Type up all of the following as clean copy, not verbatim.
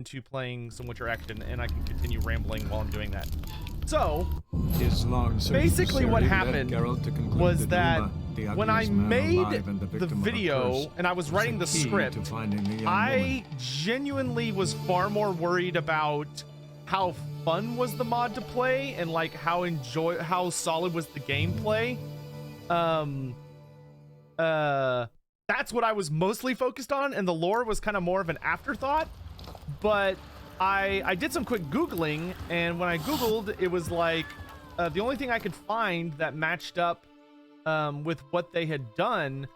into playing some Witcher action, and I can continue rambling while I'm doing that. So, basically what happened was that when I made the video and I was writing the script, I genuinely was far more worried about how fun was the mod to play and like how solid was the gameplay. That's what I was mostly focused on, and the lore was kind of more of an afterthought. But I did some quick Googling, and when I Googled, it was like the only thing I could find that matched up with what they had done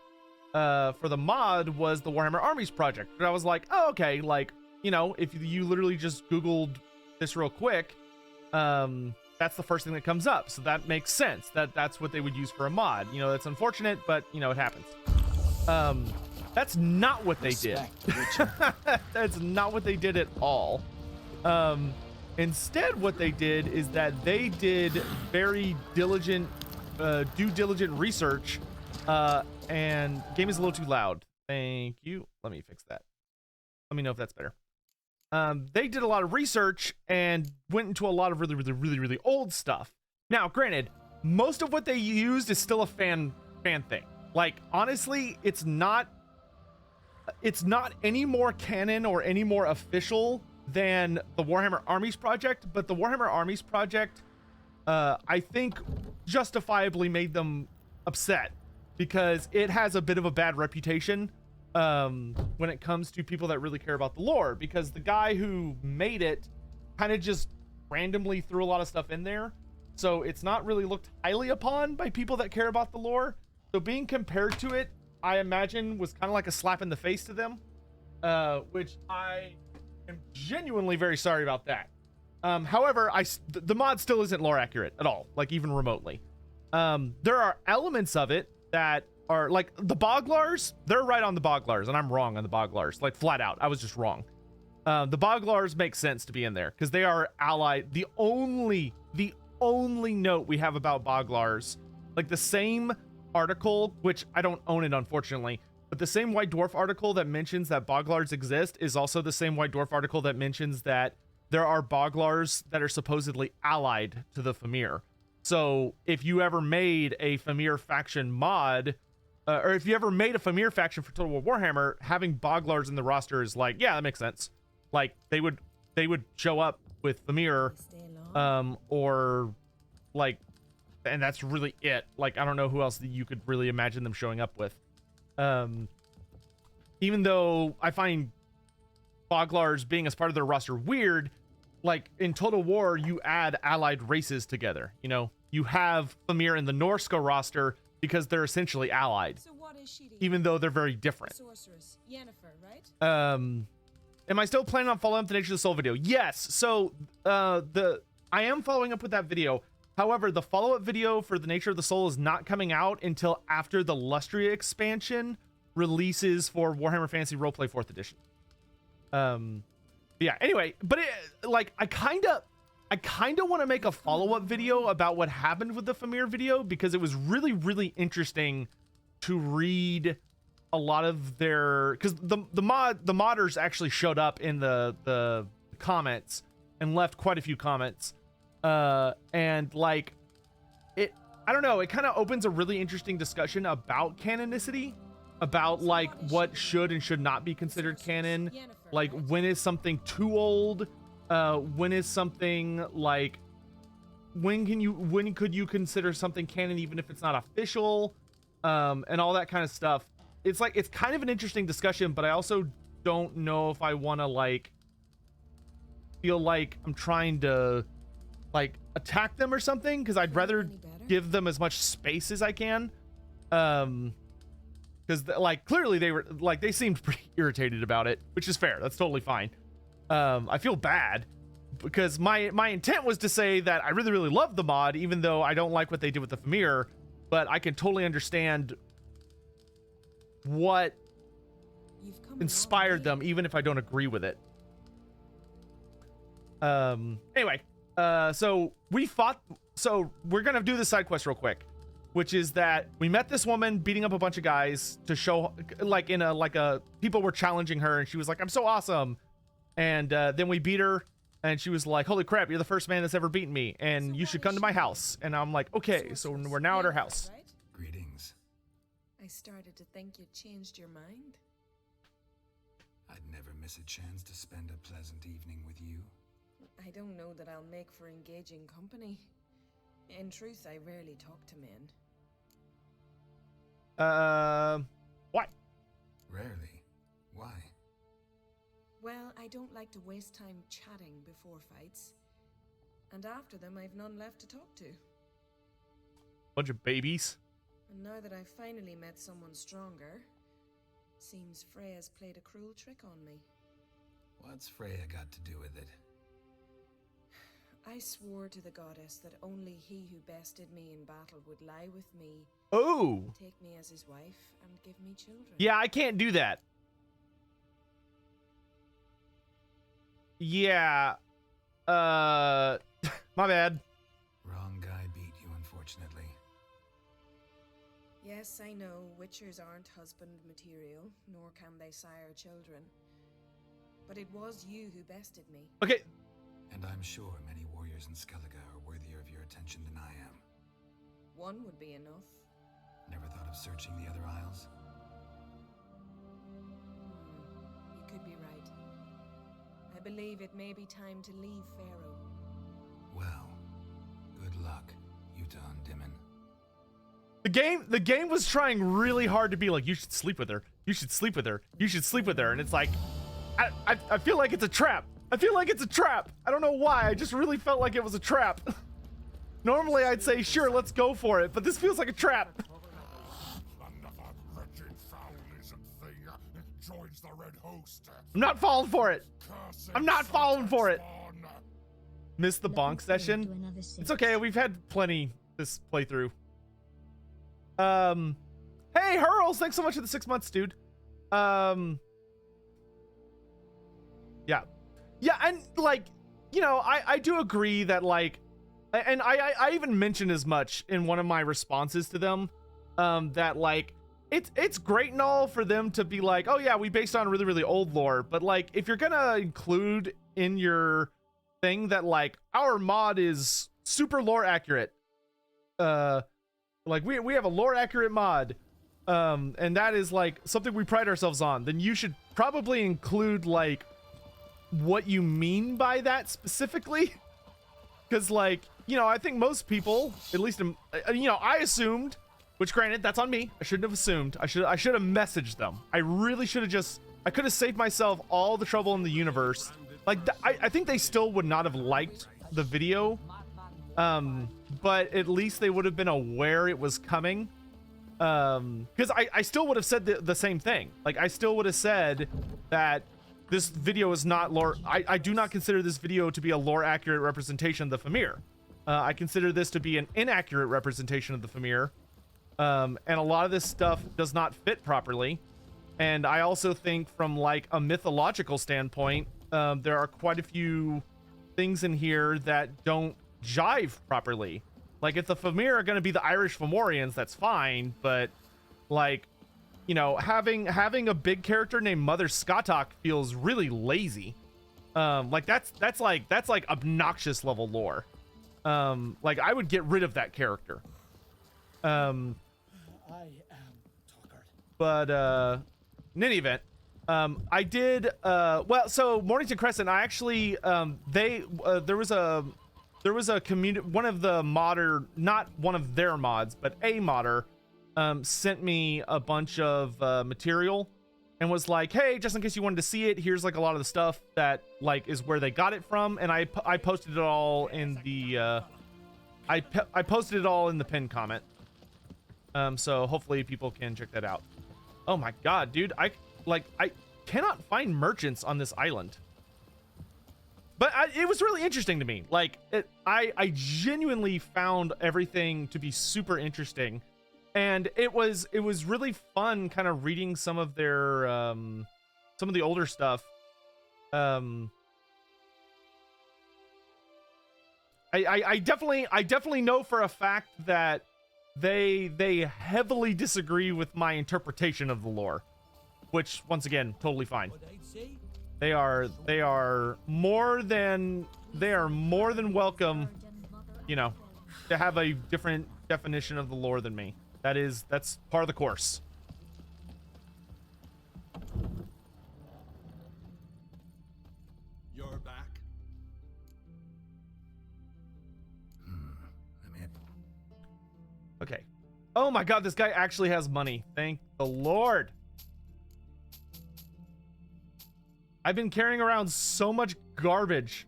for the mod was the Warhammer Armies project. But I was like, oh, okay, like, you know, if you literally just Googled this real quick, that's the first thing that comes up. So that makes sense. That's what they would use for a mod. You know, that's unfortunate, but, you know, it happens. That's not what they did. That's not what they did at all. Instead, what they did is that they did very diligent, due diligent research. And game is a little too loud. Thank you. Let me fix that. Let me know if that's better. They did a lot of research and went into a lot of really old stuff. Now, granted, most of what they used is still a fan thing. Like, honestly, it's not any more canon or any more official than the Warhammer Armies project, but the Warhammer Armies project, I think, justifiably made them upset because it has a bit of a bad reputation when it comes to people that really care about the lore, because the guy who made it kind of just randomly threw a lot of stuff in there, so it's not really looked highly upon by people that care about the lore. So being compared to it, I imagine, was kind of like a slap in the face to them, which I am genuinely very sorry about that. However, the mod still isn't lore accurate at all, like even remotely. There are elements of it that are like the Boglars. They're right on the Boglars, and I'm wrong on the Boglars, like flat out. I was just wrong. The Boglars make sense to be in there because they are allied. The only note we have about Boglars, like the same article, which I don't own it unfortunately, but the same White Dwarf article that mentions that Boglars exist is also the same White Dwarf article that mentions that there are Boglars that are supposedly allied to the Famir. So if you ever made a Famir faction mod, or if you ever made a Famir faction for Total War Warhammer, having Boglars in the roster is like, yeah, that makes sense. Like they would show up with Famir, or like, and that's really it. Like, I don't know who else that you could really imagine them showing up with. Even though I find Boglars being as part of their roster weird, like in Total War, you add allied races together. You know, you have Famir in the Norska roster because they're essentially allied, so what is she even though they're very different. Sorceress Yennefer, right? Am I still planning on following up the Nature of the Soul video? Yes. So I am following up with that video. However, the follow-up video for the Nature of the Soul is not coming out until after the Lustria expansion releases for Warhammer Fantasy Roleplay 4th edition. Yeah, anyway, but I kind of want to make a follow-up video about what happened with the Famir video, because it was really interesting to read a lot of their, because the modders actually showed up in the comments and left quite a few comments. And like I don't know, it kind of opens a really interesting discussion about canonicity, about like what should and should not be considered canon. Like, when is something too old? When is something like, when could you consider something canon even if it's not official? And all that kind of stuff. It's like, it's kind of an interesting discussion, but I also don't know if I want to like feel like I'm trying to like attack them or something, because I'd rather give them as much space as I can. Because like clearly they seemed pretty irritated about it, which is fair. That's totally fine. I feel bad because my intent was to say that I really love the mod, even though I don't like what they did with the Famir, but I can totally understand what inspired them, even if I don't agree with it. Anyway. So we're gonna do the side quest real quick, which is that we met this woman beating up a bunch of guys to show, like, in a people were challenging her and she was like, I'm so awesome. And then we beat her, and she was like, holy crap, you're the first man that's ever beaten me, and you should come to my house. And I'm like, okay, so we're now at her house. Greetings. I started to think you'd changed your mind. I'd never miss a chance to spend a pleasant evening with you. I don't know that I'll make for engaging company. In truth, I rarely talk to men. Why? Rarely. Why? Well, I don't like to waste time chatting before fights. And after them, I've none left to talk to. Bunch of babies. And now that I've finally met someone stronger, seems Freya's played a cruel trick on me. What's Freya got to do with it? I swore to the goddess that only he who bested me in battle would lie with me, Oh. take me as his wife, and give me children. Yeah, I can't do that. Yeah. My bad. Wrong guy beat you, unfortunately. Yes, I know, witchers aren't husband material, nor can they sire children. But it was you who bested me. Okay. And I'm sure many warriors in Skellige are worthier of your attention than I am. One would be enough. Never thought of searching the other isles? You could be right. I believe it may be time to leave Faroe. Well, good luck, Utah and Dimon. The game was trying really hard to be like, you should sleep with her. You should sleep with her. You should sleep with her. And it's like, I feel like it's a trap. I feel like it's a trap. I don't know why. I just really felt like it was a trap. Normally I'd say, sure, let's go for it. But this feels like a trap. I'm not falling for it. I'm not falling for it. Missed the bonk session. It's okay. We've had plenty this playthrough. Hey, Hurls, thanks so much for the 6 months, dude. Yeah, and like, you know, I do agree that like, and I even mentioned as much in one of my responses to them, that like, it's great and all for them to be like, oh yeah, we based on really, really old lore, but like, if you're gonna include in your thing that like, our mod is super lore accurate, like we have a lore accurate mod, and that is like something we pride ourselves on, then you should probably include like what you mean by that specifically, because like, you know, I think most people, at least you know, I assumed, which granted, that's on me, I shouldn't have assumed, I should have messaged them. I really should have just, I could have saved myself all the trouble in the universe. Like I think they still would not have liked the video, but at least they would have been aware it was coming, because I still would have said the same thing. Like I still would have said that this video is not lore. I do not consider this video to be a lore accurate representation of the Famir. I consider this to be an inaccurate representation of the Famir. And a lot of this stuff does not fit properly. And I also think from like a mythological standpoint, there are quite a few things in here that don't jive properly. Like if the Famir are going to be the Irish Fomorians, that's fine. But like, you know, having a big character named Mother Skatok feels really lazy. Like that's like obnoxious level lore. Like I would get rid of that character. I am Talkard. But in any event, I did well, so Mornington Crescent, I actually there was a community, one of the modder, not one of their mods, but a modder sent me a bunch of material and was like, hey, just in case you wanted to see it, here's like a lot of the stuff that like is where they got it from, and I posted it all in the I posted it all in the pinned comment, so hopefully people can check that out. Oh my god, dude, I cannot find merchants on this island, but it was really interesting to me. Like I genuinely found everything to be super interesting. And it was really fun kind of reading some of their some of the older stuff. I definitely know for a fact that they heavily disagree with my interpretation of the lore, which once again, totally fine. They are more than welcome, you know, to have a different definition of the lore than me. That's part of the course. You're back. I'm in. Okay. Oh my god, this guy actually has money. Thank the Lord. I've been carrying around so much garbage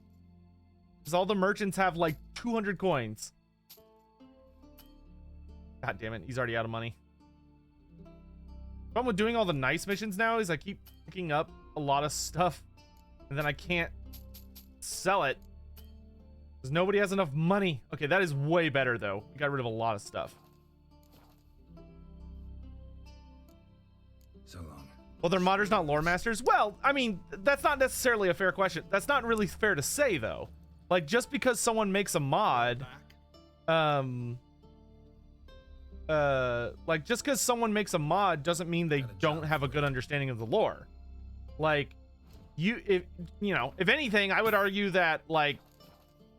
because all the merchants have like 200 coins. God damn it, he's already out of money. The problem with doing all the nice missions now is I keep picking up a lot of stuff and then I can't sell it because nobody has enough money. Okay, that is way better though. We got rid of a lot of stuff. So long. Well, they're modders, not lore masters. Well, I mean, that's not necessarily a fair question. That's not really fair to say, though. Like, just because someone makes a mod, like, just because someone makes a mod doesn't mean they don't have a good understanding of the lore. Like, if anything, I would argue that, like,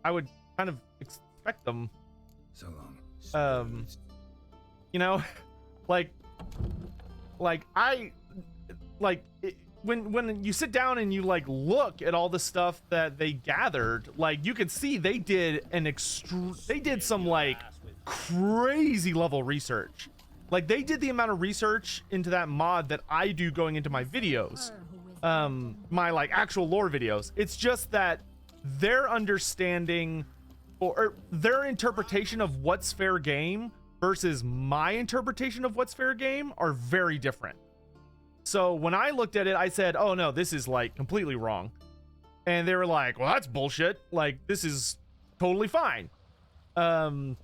I would kind of expect them. So long. You know, like when you sit down and you like look at all the stuff that they gathered, like you could see they did some like crazy level research. Like they did the amount of research into that mod that I do going into my videos, my like actual lore videos. It's just that their understanding or their interpretation of what's fair game versus my interpretation of what's fair game are very different. So when I looked at it, I said, oh no, this is like completely wrong. And they were like, well, that's bullshit. Like, this is totally fine. And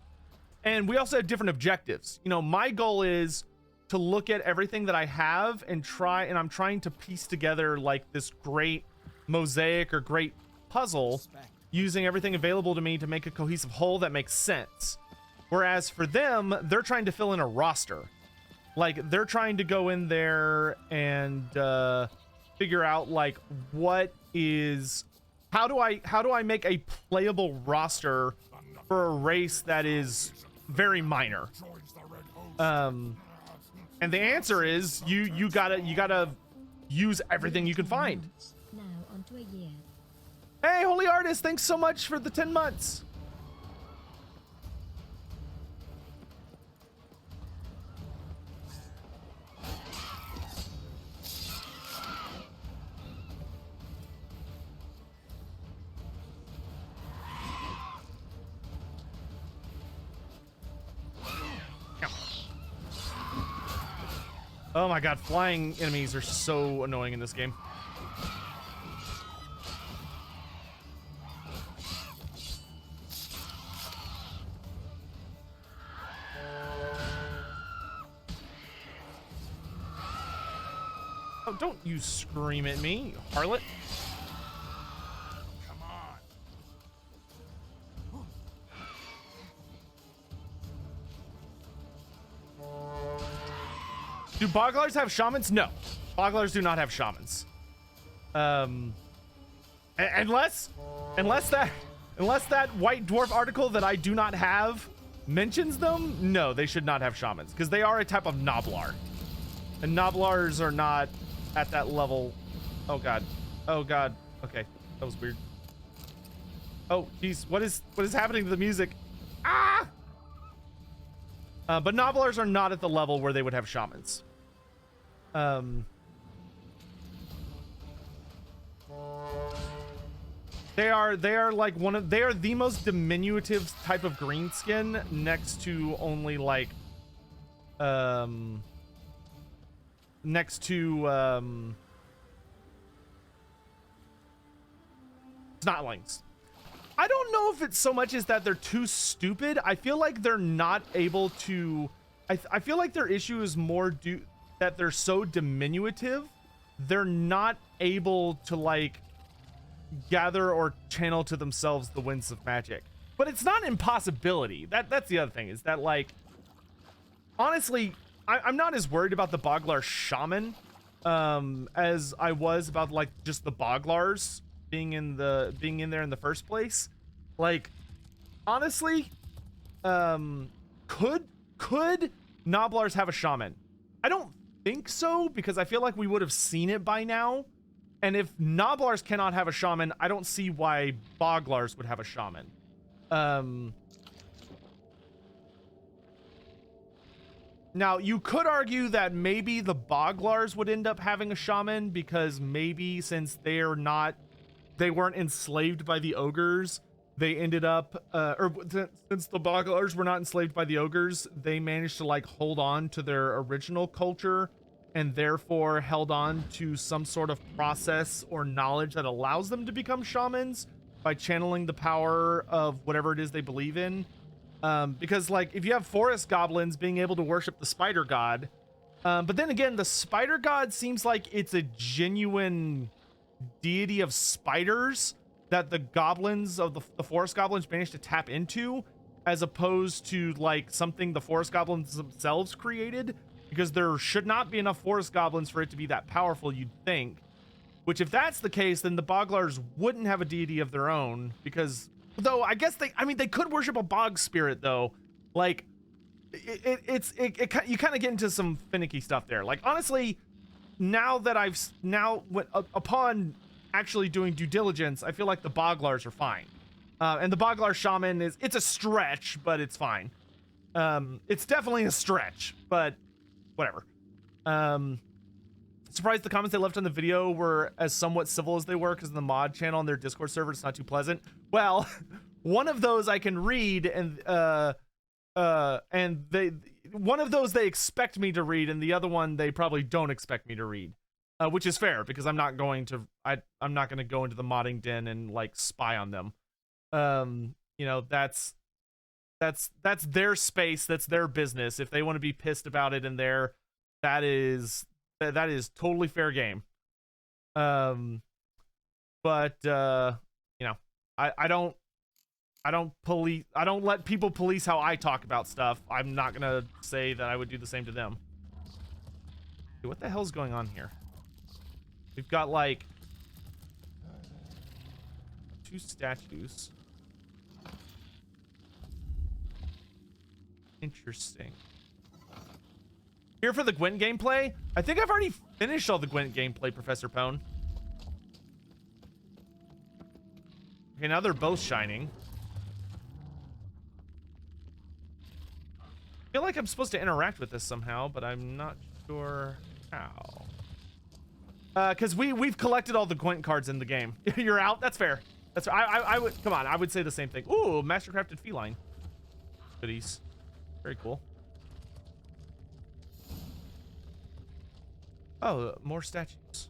we also have different objectives. You know, my goal is to look at everything that I have and I'm trying to piece together like this great mosaic or great puzzle using everything available to me to make a cohesive whole that makes sense. Whereas for them, they're trying to fill in a roster. Like they're trying to go in there and figure out like how do I make a playable roster for a race that is very minor. And the answer is you gotta use everything you can find. Now onto a year. Hey, Holy Artist, thanks so much for the 10 months. Oh my god, flying enemies are so annoying in this game. Oh, don't you scream at me, you harlot. Come on. Do Boglars have shamans? No. Boglars do not have shamans. Unless that White Dwarf article that I do not have mentions them, no, they should not have shamans because they are a type of Noblar. And Noblars are not at that level. Oh god. Oh god. Okay. That was weird. Oh geez, what is happening to the music? Ah! But Noblars are not at the level where they would have shamans. They are like they are the most diminutive type of greenskin next to only like Snotlings. I don't know if it's so much as that they're too stupid. I feel like they're not able to I feel like their issue is more that they're so diminutive. They're not able to like gather or channel to themselves the winds of magic. But it's not an impossibility. That's the other thing is that like honestly, I'm not as worried about the Boglar shaman as I was about like just the Boglars being in there in the first place. Like, honestly, could Noblars have a shaman? I don't think so, because I feel like we would have seen it by now. And if Noblars cannot have a shaman, I don't see why Boglars would have a shaman. Now, you could argue that maybe the Boglars would end up having a shaman, because maybe since they weren't enslaved by the ogres, they ended up, since the Boglars were not enslaved by the ogres, they managed to like hold on to their original culture and therefore held on to some sort of process or knowledge that allows them to become shamans by channeling the power of whatever it is they believe in. Because like if you have forest goblins being able to worship the spider god, but then again, the spider god seems like it's a genuine deity of spiders that the goblins of the forest goblins managed to tap into, as opposed to like something the forest goblins themselves created, because there should not be enough forest goblins for it to be that powerful, you'd think. Which, if that's the case, then the Boglars wouldn't have a deity of their own, because though I guess they could worship a bog spirit though. Like you kind of get into some finicky stuff there. Like honestly, now that upon actually doing due diligence, I feel like the Boglars are fine. And the Boglar shaman it's a stretch, but it's fine. It's definitely a stretch, but whatever. Surprised the comments they left on the video were as somewhat civil as they were, because in the mod channel on their Discord server it's not too pleasant. Well, one of those I can read, and one of those they expect me to read, and the other one they probably don't expect me to read. Which is fair, because I'm not going to go into the modding den and like spy on them. You know, that's their space, that's their business. If they want to be pissed about it in there, that is totally fair game. But you know, I don't let people police how I talk about stuff. I'm not gonna say that I would do the same to them. Dude, what the hell's going on here? We've got like 2 statues. Interesting. Here for the Gwent gameplay? I think I've already finished all the Gwent gameplay, Professor Pone. Okay, now they're both shining. I feel like I'm supposed to interact with this somehow, but I'm not sure how. Because we've collected all the Gwent cards in the game. You're out? That's fair. That's fair. I would, come on, I would say the same thing. Ooh, mastercrafted feline. Goodies. Very cool. Oh, more statues.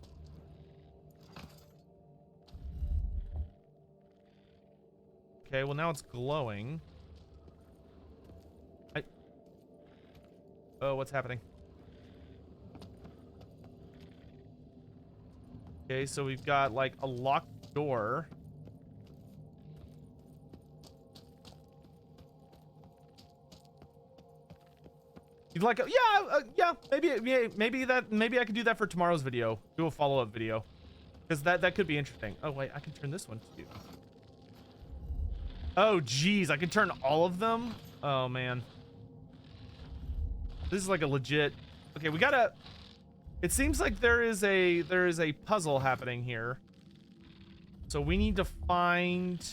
Okay, well now it's glowing. Oh, what's happening? Okay, so we've got like a locked door. You'd like, yeah, maybe I could do that for tomorrow's video. Do a follow-up video, because that could be interesting. Oh wait, I can turn this one too. Oh geez, I can turn all of them. Oh man, this is like a legit. Okay, we gotta. It seems like there is a puzzle happening here. So we need to find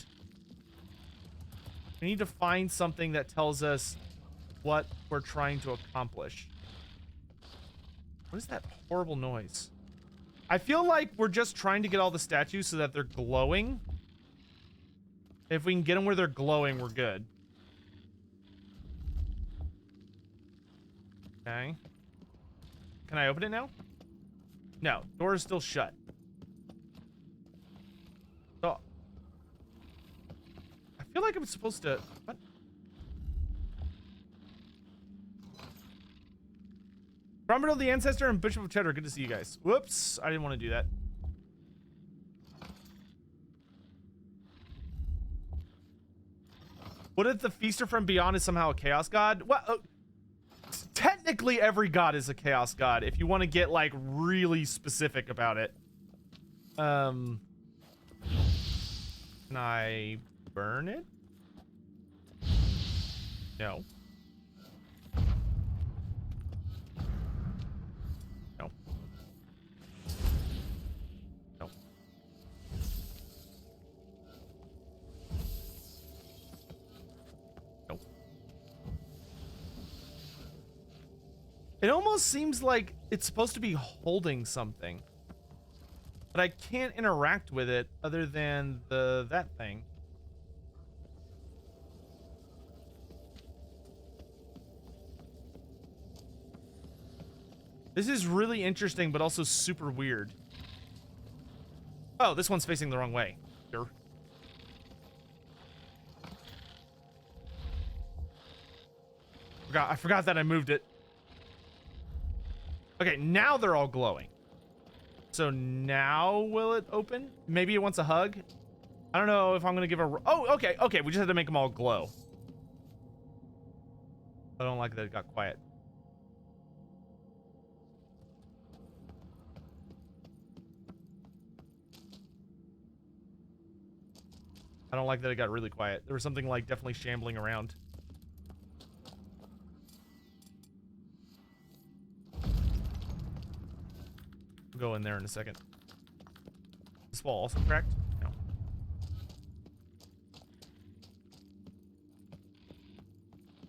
something that tells us what we're trying to accomplish. What is that horrible noise? I feel like we're just trying to get all the statues so that they're glowing. If we can get them where they're glowing, we're good. Okay. Can I open it now? No, door is still shut. So I feel like I'm supposed to. What? Roberto the Ancestor and Bishop of Cheddar, good to see you guys. Whoops, I didn't want to do that. What if the Feaster from Beyond is somehow a Chaos God? Well, technically every god is a chaos god if you want to get like really specific about it. Can I burn it? No. No. No. No. It almost seems like it's supposed to be holding something, but I can't interact with it other than that thing. This is really interesting, but also super weird. Oh, this one's facing the wrong way. Sure. I forgot that I moved it. Okay, now they're all glowing. So now will it open? Maybe it wants a hug? I don't know if I'm gonna give a... Oh, okay, okay, we just had to make them all glow. I don't like that it got quiet. I don't like that it got really quiet. There was something like definitely shambling around. We'll go in there in a second. This wall also cracked? No.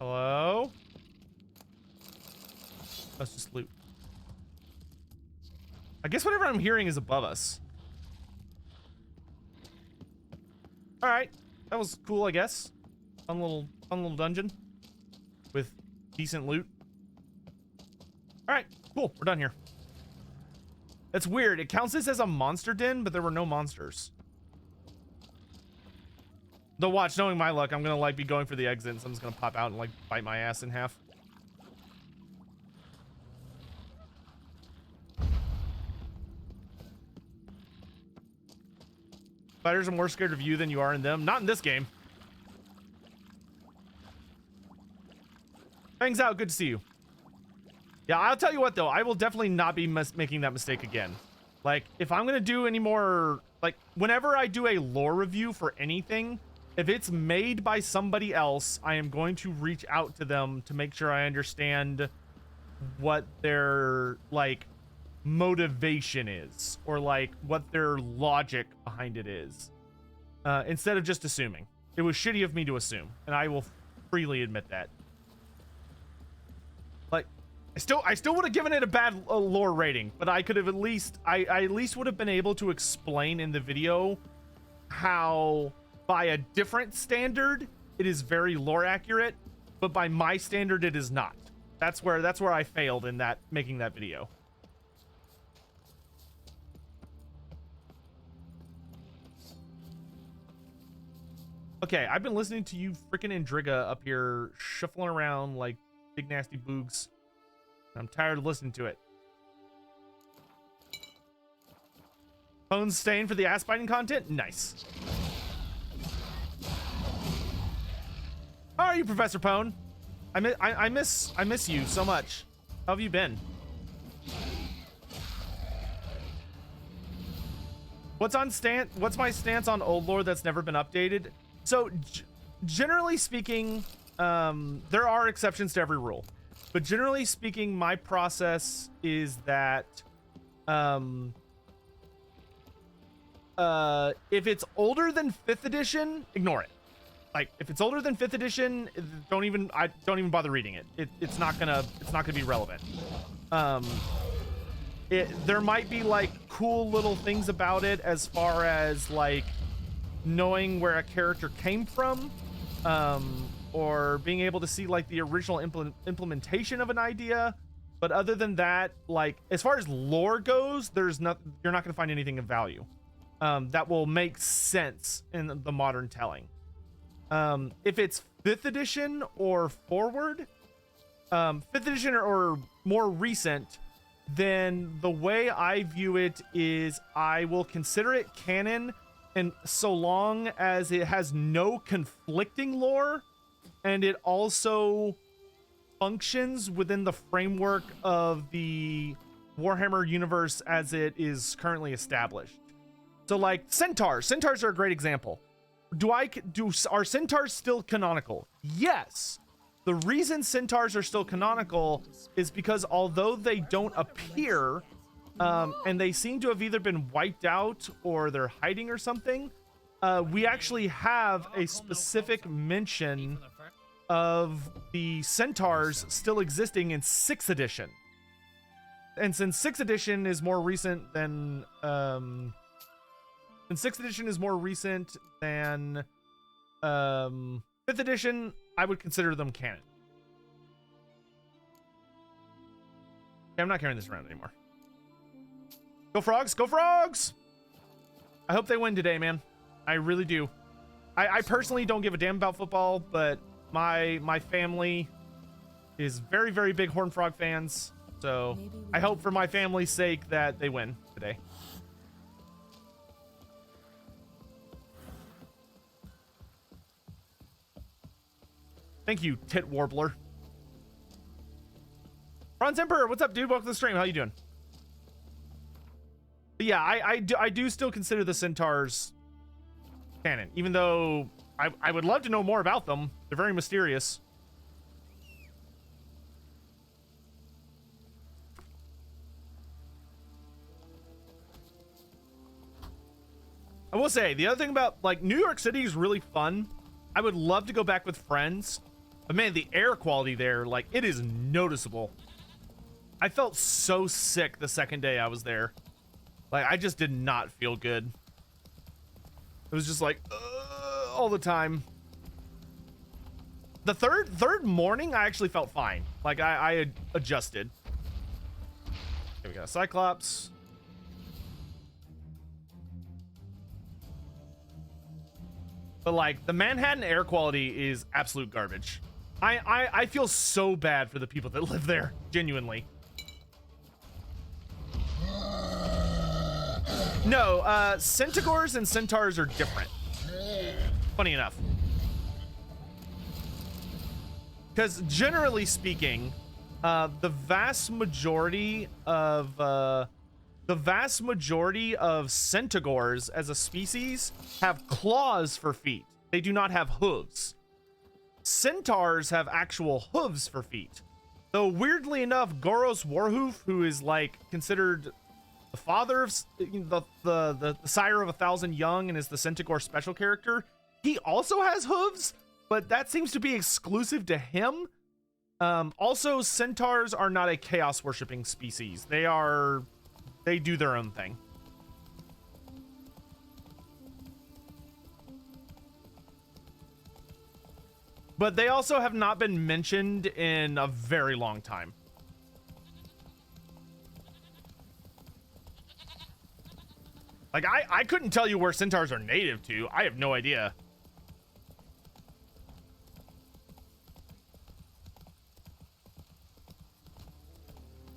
Hello? That's just loot. I guess whatever I'm hearing is above us. All right, that was cool, I guess. Fun little dungeon with decent loot. All right, cool. We're done here. That's weird. It counts this as a monster den, but there were no monsters. Though, watch, knowing my luck, I'm gonna like be going for the exit, so I'm just gonna pop out and like bite my ass in half. Spiders are more scared of you than you are in them. Not in this game. Hangs out. Good to see you. Yeah, I'll tell you what, though. I will definitely not be making that mistake again. Like, if I'm going to do any more... Like, whenever I do a lore review for anything, if it's made by somebody else, I am going to reach out to them to make sure I understand what their, like... motivation is, or like what their logic behind it is, instead of just assuming. It was shitty of me to assume, and I will freely admit that. Like, I still would have given it a bad lore rating, but I could have at least I at least would have been able to explain in the video how by a different standard it is very lore accurate, but by my standard it is not. That's where I failed in that making that video. Okay, I've been listening to you freaking Indriga up here shuffling around like big nasty boogs. I'm tired of listening to it. Pone's staying for the ass biting content? Nice. How are you, Professor Pone? I miss you so much. How have you been? What's my stance on old lore that's never been updated? So, generally speaking, there are exceptions to every rule. But generally speaking, my process is that if it's older than 5th edition, ignore it. Like, if it's older than 5th edition, don't even bother reading it. It's not gonna be relevant. There might be like cool little things about it as far as like knowing where a character came from, or being able to see like the original implementation of an idea. But other than that, like as far as lore goes, you're not going to find anything of value that will make sense in the modern telling. If it's 5th edition or forward, 5th edition or more recent, then the way I view it is I will consider it canon, and so long as it has no conflicting lore and it also functions within the framework of the Warhammer universe as it is currently established. So like centaurs are a great example. Are centaurs still canonical? Yes. The reason centaurs are still canonical is because although they don't appear, and they seem to have either been wiped out or they're hiding or something, we actually have a specific mention of the centaurs still existing in 6th edition. And since 6th edition is more recent than 5th edition, I would consider them canon. Okay, I'm not carrying this around anymore. Go Frogs! Go Frogs! I hope they win today, man. I really do. I personally don't give a damn about football, but my family is very, very big Horned Frog fans. So I hope for my family's sake that they win today. Thank you, Tit Warbler. Bronze Emperor, what's up, dude? Welcome to the stream. How you doing? But yeah, I do still consider the centaurs canon, even though I would love to know more about them. They're very mysterious. I will say, the other thing about, like, New York City is really fun. I would love to go back with friends. But man, the air quality there, like, it is noticeable. I felt so sick the second day I was there. Like, I just did not feel good. It was just like, all the time. The third morning, I actually felt fine. Like, I had adjusted. Here we go, Cyclops. But like, the Manhattan air quality is absolute garbage. I feel so bad for the people that live there, genuinely. No, Centaurs and Centaurs are different. Funny enough. Because generally speaking, the vast majority of Centaurs as a species have claws for feet. They do not have hooves. Centaurs have actual hooves for feet. Though weirdly enough, Goros Warhoof, who is like considered the father of the sire of 1,000 young and is the Centaur special character, he also has hooves, but that seems to be exclusive to him. Also, centaurs are not a chaos worshipping species. They do their own thing. But they also have not been mentioned in a very long time. Like, I couldn't tell you where centaurs are native to. I have no idea.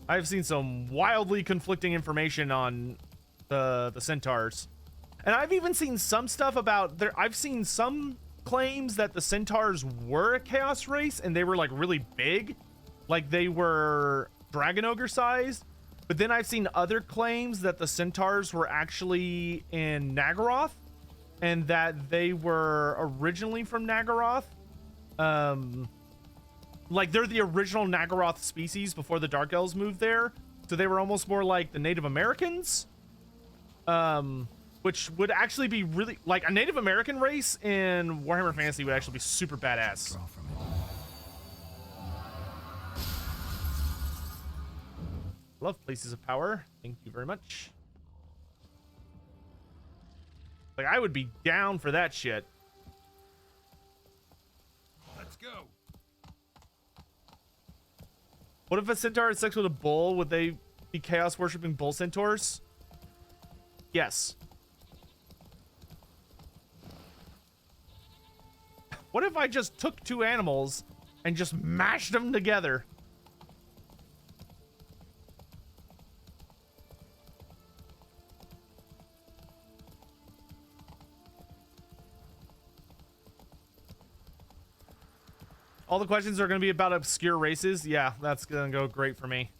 I've seen some wildly conflicting information on the centaurs. And I've even seen some stuff about I've seen some claims that the centaurs were a chaos race and they were like really big, like they were dragon ogre sized. But then I've seen other claims that the centaurs were actually in Nagaroth and that they were originally from Nagaroth. Like they're the original Nagaroth species before the Dark Elves moved there. So they were almost more like the Native Americans. Which would actually be really, like, a Native American race in Warhammer Fantasy would actually be super badass. Love Places of Power. Thank you very much. Like, I would be down for that shit. Let's go. What if a centaur had sex with a bull? Would they be chaos worshipping bull centaurs? Yes. What if I just took two animals and just mashed them together? All the questions are going to be about obscure races. Yeah, that's going to go great for me.